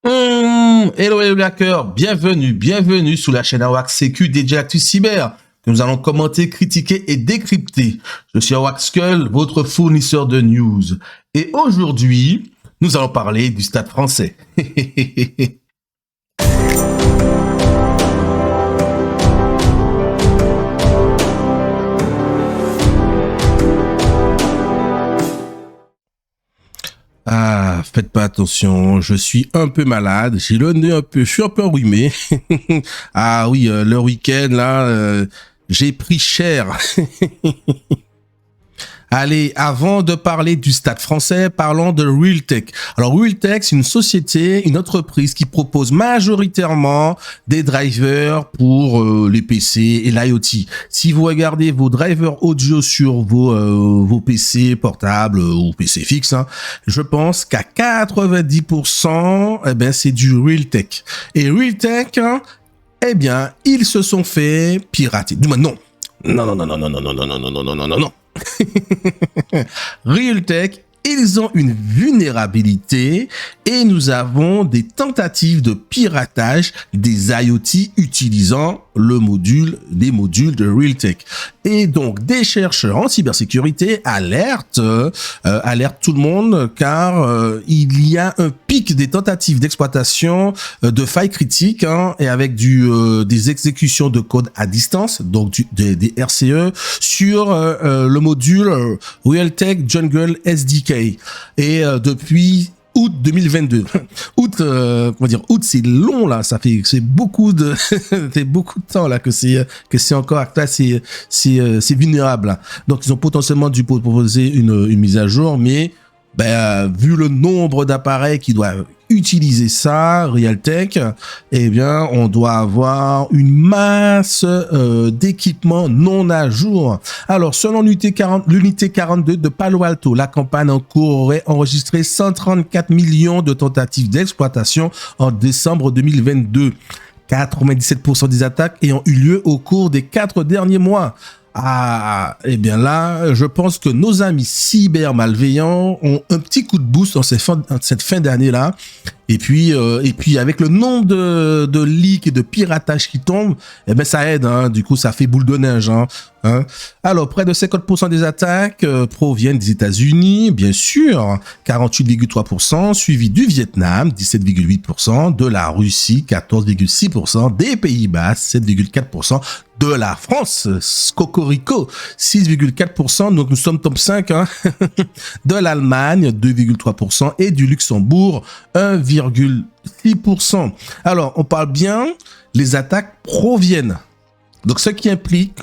Hello les hackers, bienvenue sur la chaîne Awak Sécu dédiée à l'actu cyber que nous allons commenter, critiquer et décrypter. Je suis Awak Skull, votre fournisseur de news. Et aujourd'hui, nous allons parler du Stade français. Ah, faites pas attention, je suis un peu malade, j'ai le nez je suis un peu enrhumé. Ah oui, le week-end là, j'ai pris cher. Allez, avant de parler du Stade français, parlons de Realtek. Alors Realtek, c'est une société, une entreprise qui propose majoritairement des drivers pour les PC et l'IoT. Si vous regardez vos drivers audio sur vos PC portables ou PC fixes, hein, je pense qu'à 90%, eh ben, c'est du Realtek. Et Realtek, hein, eh bien, ils se sont fait pirater. Du moins, non. Non. Realtek, ils ont une vulnérabilité et nous avons des tentatives de piratage des IoT utilisant des modules de Realtek. Et donc, des chercheurs en cybersécurité alertent tout le monde car il y a un pic des tentatives d'exploitation de failles critiques hein, et avec des exécutions de code à distance, donc des RCE sur le module Realtek Jungle SDK. Et depuis août 2022. Août, c'est long là, c'est beaucoup de c'est beaucoup de temps là que c'est encore là, c'est vulnérable. Là. Donc ils ont potentiellement dû proposer une mise à jour, mais vu le nombre d'appareils qui doivent utiliser ça, Realtek, eh bien, on doit avoir une masse d'équipements non à jour. Alors, selon l'unité 42 de Palo Alto, la campagne en cours aurait enregistré 134 millions de tentatives d'exploitation en décembre 2022. 97% des attaques ayant eu lieu au cours des 4 derniers mois. Ah, eh bien là, je pense que nos amis cyber malveillants ont un petit coup de boost dans cette fin d'année-là. Et puis avec le nombre de leaks et de piratages qui tombent, eh ben ça aide. Hein, du coup, ça fait boule de neige. Hein. Alors, près de 50% des attaques proviennent des États-Unis, bien sûr, 48,3%, suivi du Vietnam, 17,8%, de la Russie, 14,6%, des Pays-Bas, 7,4%, de la France, Cocorico, 6,4%, donc nous sommes top 5, hein, de l'Allemagne, 2,3%, et du Luxembourg, 1,6%. Alors, on parle bien, les attaques proviennent. Donc, ce qui implique,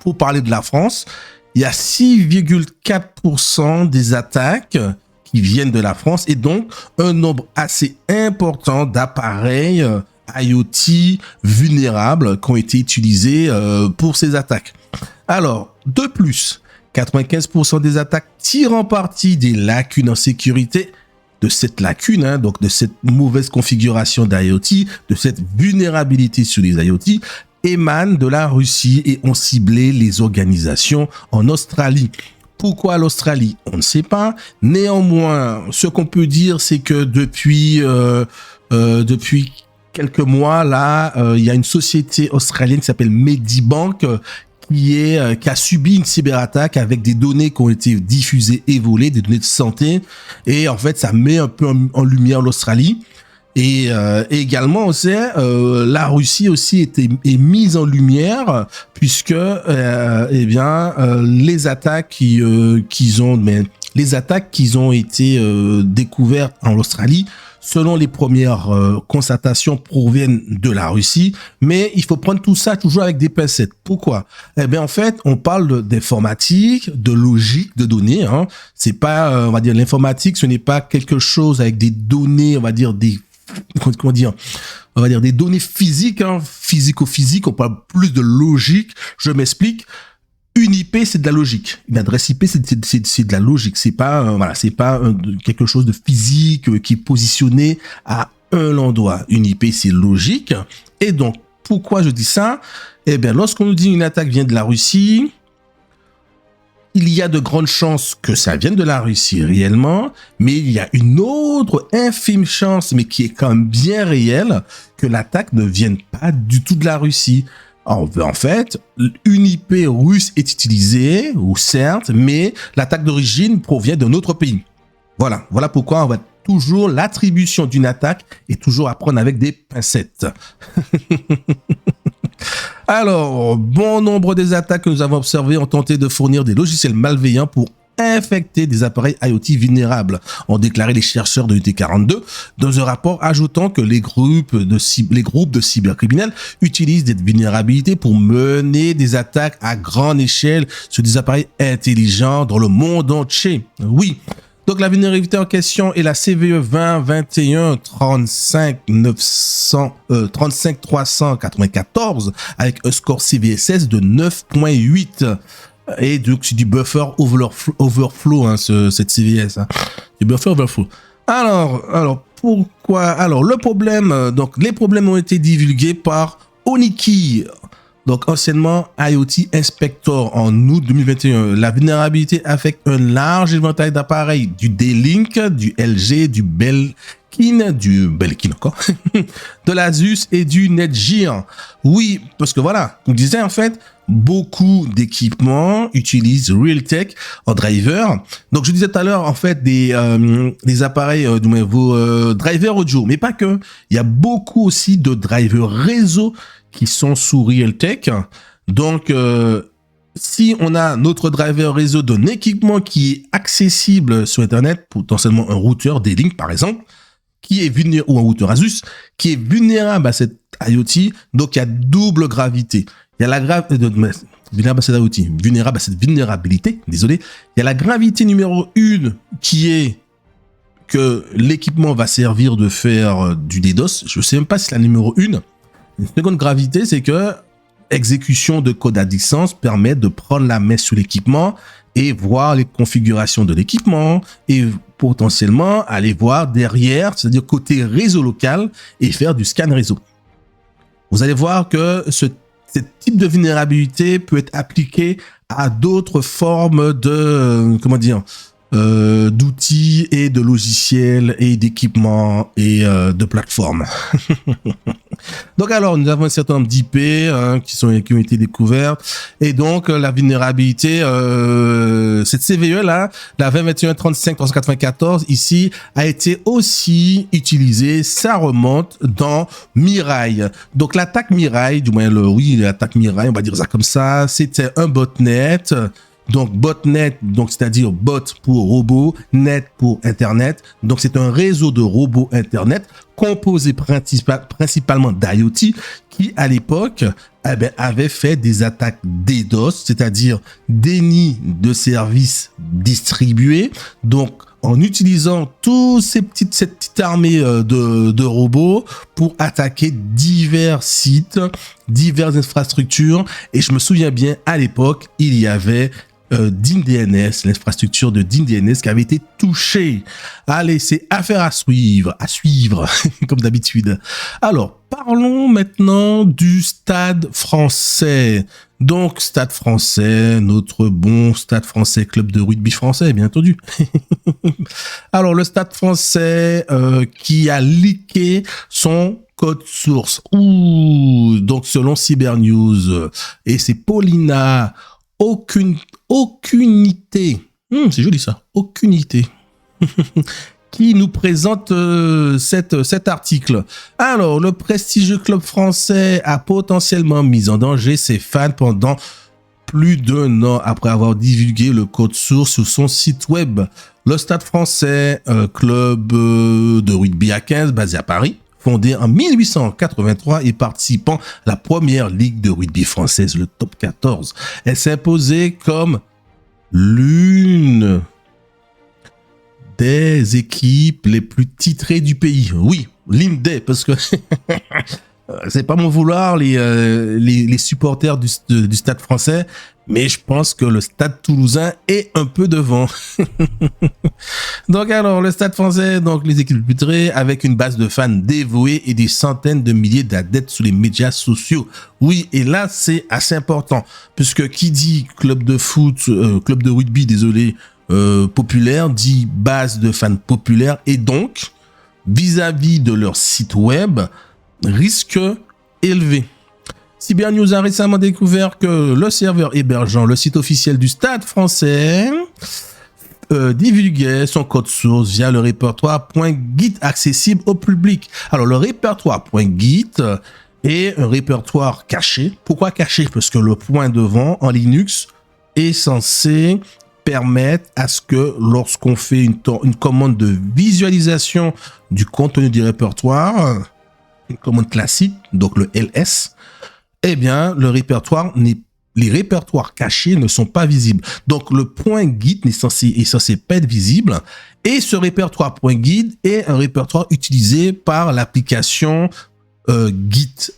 pour parler de la France, il y a 6,4% des attaques qui viennent de la France et donc un nombre assez important d'appareils IoT vulnérables qui ont été utilisés pour ces attaques. Alors, de plus, 95% des attaques tirant parti des lacunes en sécurité de cette lacune, hein, donc de cette mauvaise configuration d'IoT, de cette vulnérabilité sur les IoT, émanent de la Russie et ont ciblé les organisations en Australie. Pourquoi l'Australie? On ne sait pas. Néanmoins, ce qu'on peut dire, c'est que depuis quelques mois, là, il y a une société australienne qui s'appelle Medibank qui a subi une cyberattaque avec des données qui ont été diffusées et volées, des données de santé. Et en fait, ça met un peu en lumière l'Australie. Et également aussi, la Russie aussi est mise en lumière puisque les attaques les attaques qui ont été découvertes en Australie, selon les premières constatations, proviennent de la Russie, mais il faut prendre tout ça toujours avec des pincettes. Pourquoi? Eh bien, en fait, on parle d'informatique, de logique, de données. Hein. C'est pas, on va dire, l'informatique, ce n'est pas quelque chose avec des données, on va dire des données physiques, hein, physico-physiques, on parle plus de logique. Je m'explique. Une IP, c'est de la logique. Une adresse IP, c'est de la logique. C'est pas, quelque chose de physique qui est positionné à un endroit. Une IP, c'est logique. Et donc, pourquoi je dis ça? Eh bien, lorsqu'on nous dit une attaque vient de la Russie, il y a de grandes chances que ça vienne de la Russie réellement, mais il y a une autre infime chance, mais qui est quand même bien réelle, que l'attaque ne vienne pas du tout de la Russie. En fait, une IP russe est utilisée, ou certes, mais l'attaque d'origine provient d'un autre pays. Voilà pourquoi on va toujours, l'attribution d'une attaque est toujours à prendre avec des pincettes. Alors, bon nombre des attaques que nous avons observées ont tenté de fournir des logiciels malveillants pour infecter des appareils IoT vulnérables, ont déclaré les chercheurs de l'UT42 dans un rapport ajoutant que les groupes de cybercriminels utilisent des vulnérabilités pour mener des attaques à grande échelle sur des appareils intelligents dans le monde entier. Oui. Donc la vulnérabilité en question est la CVE 20 21 35 394 avec un score CVSS de 9.8 et donc c'est du buffer overflow cette CVS du buffer overflow. Alors pourquoi? Alors le problème, donc les problèmes ont été divulgués par Oniki. Donc, anciennement IoT Inspector en août 2021. La vulnérabilité affecte un large éventail d'appareils, du D-Link, du LG, du Belkin encore, de l'Asus et du Netgear. Oui, parce que voilà, on disait en fait, beaucoup d'équipements utilisent Realtek en driver. Donc, je disais tout à l'heure, en fait, des appareils, vos drivers audio, mais pas que. Il y a beaucoup aussi de drivers réseau qui sont sous Realtek. Donc, si on a notre driver réseau d'un équipement qui est accessible sur Internet, potentiellement un routeur D-Link par exemple, qui est vulnérable, ou un routeur Asus, qui est vulnérable à cette IoT, donc il y a double gravité. Il y a la vulnérable à cette vulnérabilité, désolé. Il y a la gravité numéro 1 qui est que l'équipement va servir de faire du DDoS. Je ne sais même pas si c'est la numéro 1. Une seconde gravité, c'est que exécution de code à distance permet de prendre la main sur l'équipement et voir les configurations de l'équipement et potentiellement aller voir derrière, c'est-à-dire côté réseau local et faire du scan réseau. Vous allez voir que ce type de vulnérabilité peut être appliqué à d'autres formes de, d'outils et de logiciels et d'équipements et de plateformes. Donc alors, nous avons un certain nombre d'IP qui ont été découvertes et donc la vulnérabilité, cette CVE là, la 2021-35-394 ici, a été aussi utilisée, ça remonte dans Mirai. Donc l'attaque Mirai, du moins l'attaque Mirai, on va dire ça comme ça, c'était un botnet. Donc botnet, donc c'est-à-dire bot pour robot, net pour internet. Donc c'est un réseau de robots internet composé principalement d'IoT qui à l'époque avait fait des attaques DDoS, c'est-à-dire déni de services distribués. Donc en utilisant cette petite armée de robots pour attaquer divers sites, diverses infrastructures. Et je me souviens bien, à l'époque, il y avait DynDNS, l'infrastructure de DynDNS qui avait été touchée. Allez, c'est affaire à suivre, comme d'habitude. Alors, parlons maintenant du Stade français. Donc, Stade français, notre bon Stade français, club de rugby français, bien entendu. Alors, le Stade français qui a leaké son code source. Donc, selon Cybernews, et c'est Paulina Aucunité, c'est joli ça, Aucunité, qui nous présente cet article. Alors, le prestigieux club français a potentiellement mis en danger ses fans pendant plus d'1 an après avoir divulgué le code source sur son site web. Le Stade français, club de rugby à 15 basé à Paris, fondé en 1883 et participant à la première ligue de rugby française, le top 14. Elle s'est imposée comme l'une des équipes les plus titrées du pays. Oui, l'une des, parce que c'est pas mon vouloir les supporters du Stade Français, mais je pense que le Stade Toulousain est un peu devant. Donc alors, le Stade Français, donc les équipes putrées avec une base de fans dévoués et des centaines de milliers d'adeptes sur les médias sociaux. Oui, et là c'est assez important, puisque qui dit club de foot, club de rugby, désolé, populaire, dit base de fans populaires, et donc vis-à-vis de leur site web, risque élevé. Cybernews a récemment découvert que le serveur hébergeant le site officiel du Stade Français divulguait son code source via le répertoire .git accessible au public. Alors le répertoire .git est un répertoire caché. Pourquoi caché? Parce que le point devant en Linux est censé permettre à ce que lorsqu'on fait une commande de visualisation du contenu du répertoire, une commande classique, donc le ls, eh bien, les répertoires cachés ne sont pas visibles. Donc, le .git est censé pas être visible. Et ce répertoire .git est un répertoire utilisé par l'application Git,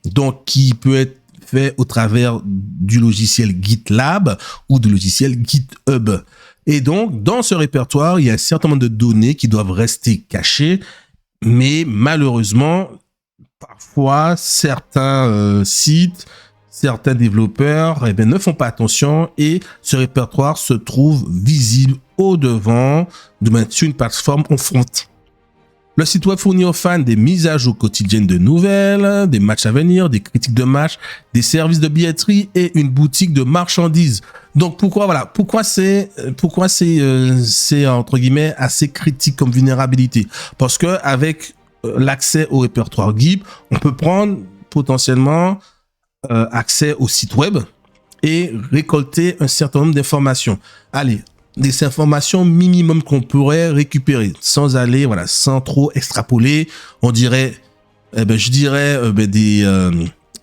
donc qui peut être fait au travers du logiciel GitLab ou du logiciel GitHub. Et donc, dans ce répertoire, il y a un certain nombre de données qui doivent rester cachées, mais malheureusement, parfois, certains sites, certains développeurs ne font pas attention et ce répertoire se trouve visible au devant sur une plateforme en front. Le site web fournit aux fans des mises à jour quotidiennes de nouvelles, des matchs à venir, des critiques de matchs, des services de billetterie et une boutique de marchandises. Donc pourquoi c'est entre guillemets assez critique comme vulnérabilité? Parce que avec l'accès au répertoire Git, on peut prendre potentiellement accès au site web et récolter un certain nombre d'informations. Allez, des informations minimum qu'on pourrait récupérer sans aller, sans trop extrapoler. On dirait,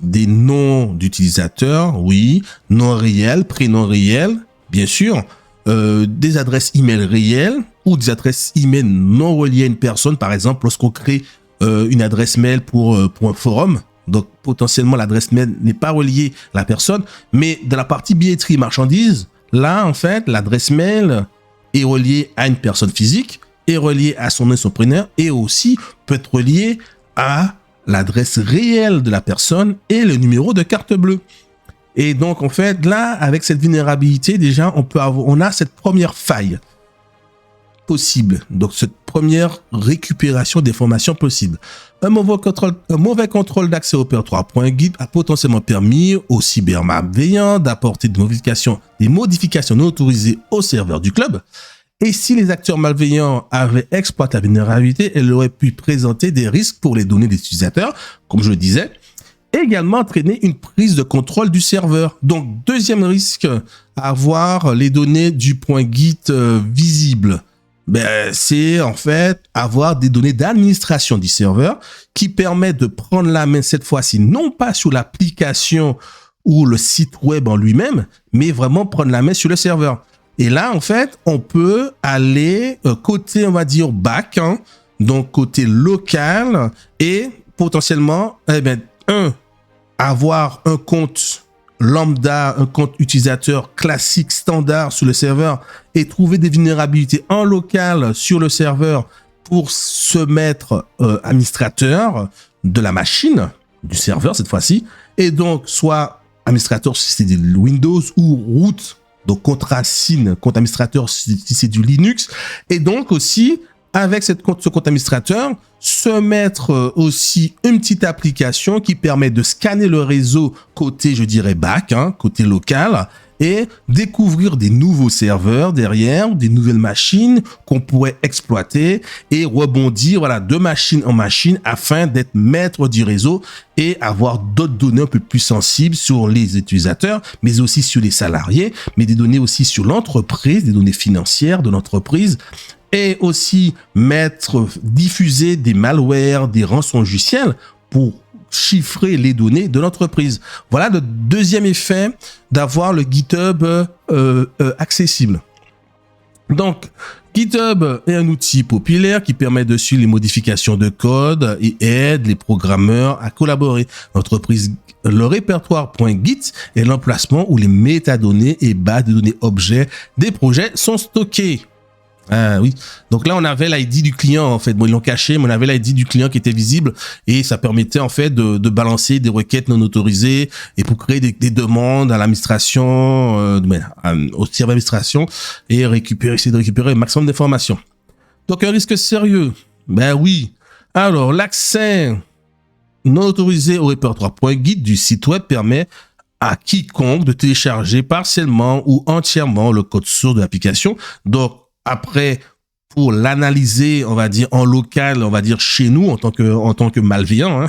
des noms d'utilisateurs, oui, nom réel, prénom réel, bien sûr, des adresses email réelles ou des adresses email non reliées à une personne. Par exemple, lorsqu'on crée une adresse mail pour un forum, donc potentiellement l'adresse mail n'est pas reliée à la personne, mais dans la partie billetterie marchandises, là, en fait, l'adresse mail est reliée à une personne physique, est reliée à son nom et son prénom, et aussi peut être reliée à l'adresse réelle de la personne et le numéro de carte bleue. Et donc, en fait, là, avec cette vulnérabilité, déjà, on a cette première faille possible. Donc, cette première récupération d'informations possible. Un mauvais contrôle d'accès au répertoire .git a potentiellement permis aux cybermalveillants d'apporter des modifications non autorisées au serveur du club. Et si les acteurs malveillants avaient exploité la vulnérabilité, elle aurait pu présenter des risques pour les données des utilisateurs, comme je le disais, et également entraîner une prise de contrôle du serveur. Donc, deuxième risque, avoir les données du .git visibles. C'est en fait avoir des données d'administration du serveur qui permettent de prendre la main cette fois-ci, non pas sur l'application ou le site web en lui-même, mais vraiment prendre la main sur le serveur. Et là, en fait, on peut aller côté, on va dire, back, donc côté local et potentiellement, avoir un compte lambda, un compte utilisateur classique standard sur le serveur et trouver des vulnérabilités en local sur le serveur pour se mettre administrateur de la machine, du serveur cette fois-ci, et donc soit administrateur si c'est du Windows ou root, donc compte racine, compte administrateur si c'est du Linux, et donc aussi avec ce compte administrateur, se mettre aussi une petite application qui permet de scanner le réseau côté, je dirais, back, côté local, et découvrir des nouveaux serveurs derrière, des nouvelles machines qu'on pourrait exploiter et rebondir de machine en machine afin d'être maître du réseau et avoir d'autres données un peu plus sensibles sur les utilisateurs, mais aussi sur les salariés, mais des données aussi sur l'entreprise, des données financières de l'entreprise, et aussi diffuser des malwares, des rançongiciels pour chiffrer les données de l'entreprise. Voilà le deuxième effet d'avoir le GitHub accessible. Donc, GitHub est un outil populaire qui permet de suivre les modifications de code et aide les programmeurs à collaborer. L'entreprise, le répertoire.git est l'emplacement où les métadonnées et bases de données objets des projets sont stockées. Ah oui. Donc là, on avait l'ID du client, en fait. Bon, ils l'ont caché, mais on avait l'ID du client qui était visible et ça permettait, en fait, de balancer des requêtes non autorisées et pour créer des demandes à l'administration, au service d'administration et essayer de récupérer le maximum d'informations. Donc, un risque sérieux. Ben oui. Alors, l'accès non autorisé au répertoire.git du site web permet à quiconque de télécharger partiellement ou entièrement le code source de l'application. Donc, après, pour l'analyser, on va dire en local, on va dire chez nous en tant que malveillant,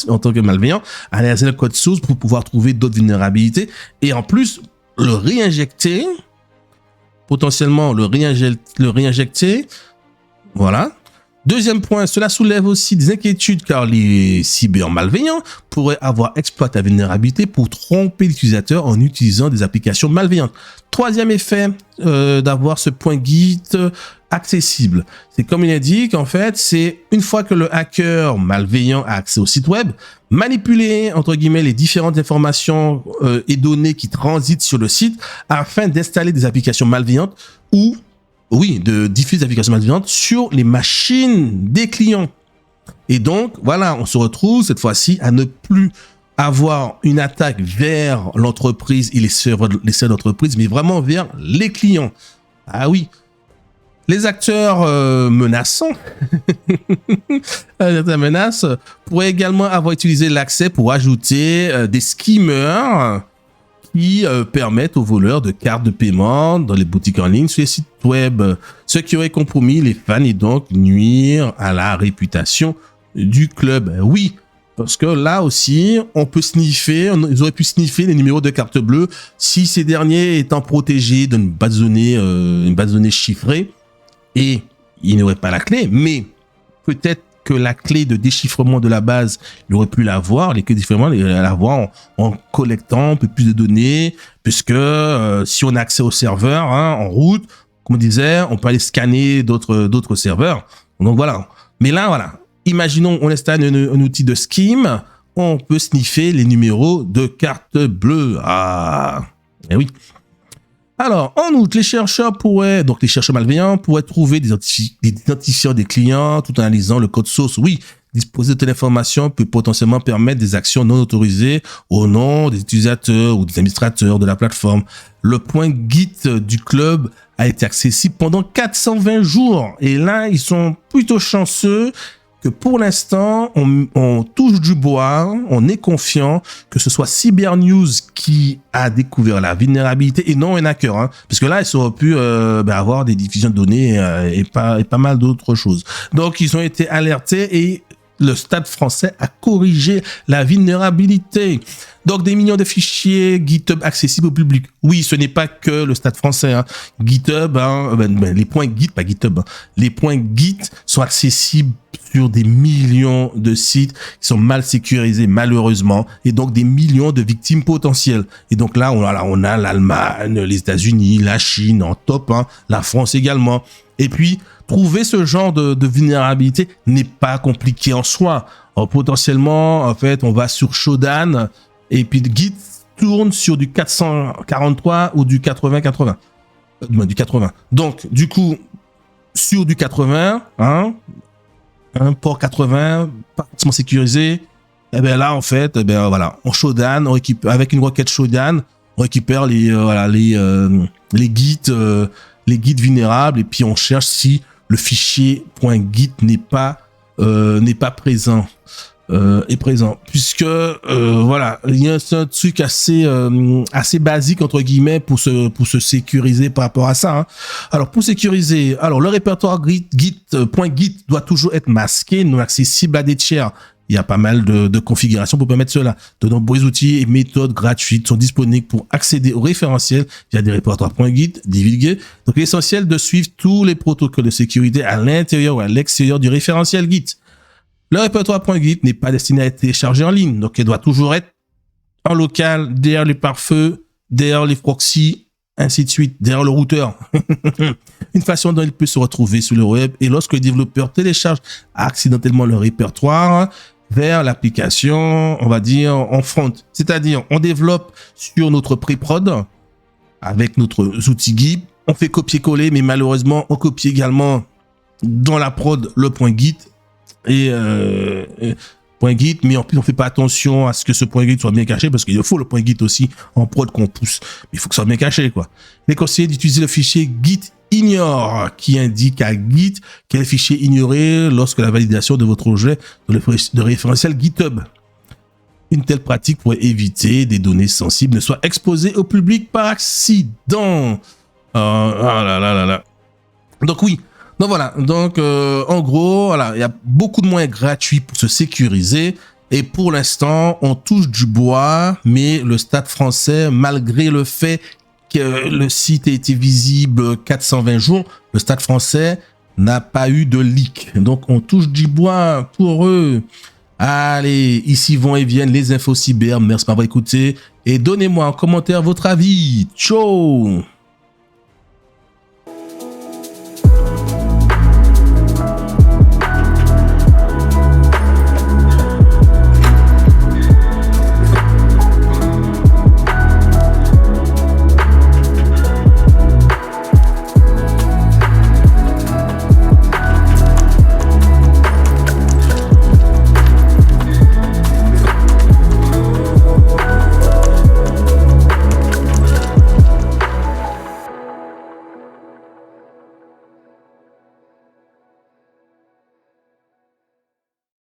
en tant que malveillant, analyser le code source pour pouvoir trouver d'autres vulnérabilités et en plus le réinjecter, potentiellement le réinjecter, voilà. Deuxième point, cela soulève aussi des inquiétudes car les cybermalveillants pourraient avoir exploité la vulnérabilité pour tromper l'utilisateur en utilisant des applications malveillantes. Troisième effet d'avoir ce point Git accessible. C'est comme il indique, en fait, c'est une fois que le hacker malveillant a accès au site web, manipuler, entre guillemets, les différentes informations et données qui transitent sur le site afin d'installer des applications malveillantes ou de diffuser des applications malveillantes sur les machines des clients. Et donc, voilà, on se retrouve cette fois-ci à ne plus avoir une attaque vers l'entreprise et les serveurs d'entreprise, mais vraiment vers les clients. Ah oui. Les acteurs menaçants, les menaces pourraient également avoir utilisé l'accès pour ajouter des skimmers qui permettent aux voleurs de cartes de paiement dans les boutiques en ligne sur les sites web, ce qui aurait compromis les fans et donc nuire à la réputation du club. Oui, parce que là aussi, on peut sniffer, ils auraient pu sniffer les numéros de carte bleue si ces derniers étant protégés d'une base de données chiffrée et il n'aurait pas la clé, mais peut-être que la clé de déchiffrement de la base, il aurait pu l'avoir, les clés de déchiffrement, il aurait l'avoir en collectant un peu plus de données, puisque si on a accès au serveur en route, comme on disait, on peut aller scanner d'autres serveurs. Donc voilà. Mais là, voilà. Imaginons, on installe un outil de skim, on peut sniffer les numéros de carte bleue. Ah, eh oui. Alors, en outre, les chercheurs malveillants pourraient trouver des identifiants des clients tout en analysant le code source. Oui, disposer de telle information peut potentiellement permettre des actions non autorisées au nom des utilisateurs ou des administrateurs de la plateforme. Le point Git du club a été accessible pendant 420 jours. Et là, ils sont plutôt chanceux que pour l'instant, on touche du bois, on est confiant que ce soit Cybernews qui a découvert la vulnérabilité et non un hacker, parce que là, ils auraient pu avoir des diffusions de données et pas mal d'autres choses. Donc, ils ont été alertés et le Stade français a corrigé la vulnérabilité. Donc, des millions de fichiers GitHub accessibles au public. Oui, ce n'est pas que le Stade français. GitHub, les points Git, pas GitHub. Les points Git sont accessibles sur des millions de sites qui sont mal sécurisés, malheureusement, et donc des millions de victimes potentielles. Et donc là, on a l'Allemagne, les États-Unis, la Chine en top, la France également. Et puis, trouver ce genre de vulnérabilité n'est pas compliqué en soi. Alors, potentiellement, en fait, on va sur Shodan et puis Git tourne sur du 443 ou du 80. Du 80. Donc, du coup, sur du 80, un port 80, parfaitement sécurisé, et bien là, en fait, voilà, on Shodan, on récupère, avec une requête Shodan, on récupère les Git vulnérables et puis on cherche si le fichier .git n'est pas présent. Puisque voilà, il y a un truc assez basique entre guillemets pour se sécuriser par rapport à ça. Alors pour sécuriser, le répertoire .git doit toujours être masqué, non accessible à des tiers. Il y a pas mal de configurations pour permettre cela. De nombreux outils et méthodes gratuites sont disponibles pour accéder au référentiel via des répertoires.git divulgués. Donc, il est essentiel de suivre tous les protocoles de sécurité à l'intérieur ou à l'extérieur du référentiel Git. Le répertoire.git n'est pas destiné à être téléchargé en ligne. Donc, il doit toujours être en local, derrière les pare-feux, derrière les proxys, ainsi de suite, derrière le routeur. Une façon dont il peut se retrouver sur le web. Et lorsque le développeur télécharge accidentellement le répertoire vers l'application, on va dire en front. C'est-à-dire, on développe sur notre pré-prod avec notre outil Git. On fait copier-coller, mais malheureusement, on copie également dans la prod le point Git. Et point Git, mais en plus on fait pas attention à ce que ce point Git soit bien caché parce qu'il faut le point Git aussi en prod qu'on pousse, mais il faut que ça soit bien caché quoi. Il est conseillé d'utiliser le fichier git ignore qui indique à Git quel fichier ignorer lorsque la validation de votre projet de référentiel GitHub. Une telle pratique pourrait éviter des données sensibles ne soient exposées au public par accident. Ah là là là là. Donc oui. Donc voilà, donc en gros, voilà, il y a beaucoup de moyens gratuits pour se sécuriser et pour l'instant, on touche du bois, mais le Stade français, malgré le fait que le site ait été visible 420 jours, le Stade français n'a pas eu de leak. Donc on touche du bois pour eux. Allez, ici vont et viennent les infos cyber. Merci de m'avoir écouté et donnez-moi en commentaire votre avis. Ciao!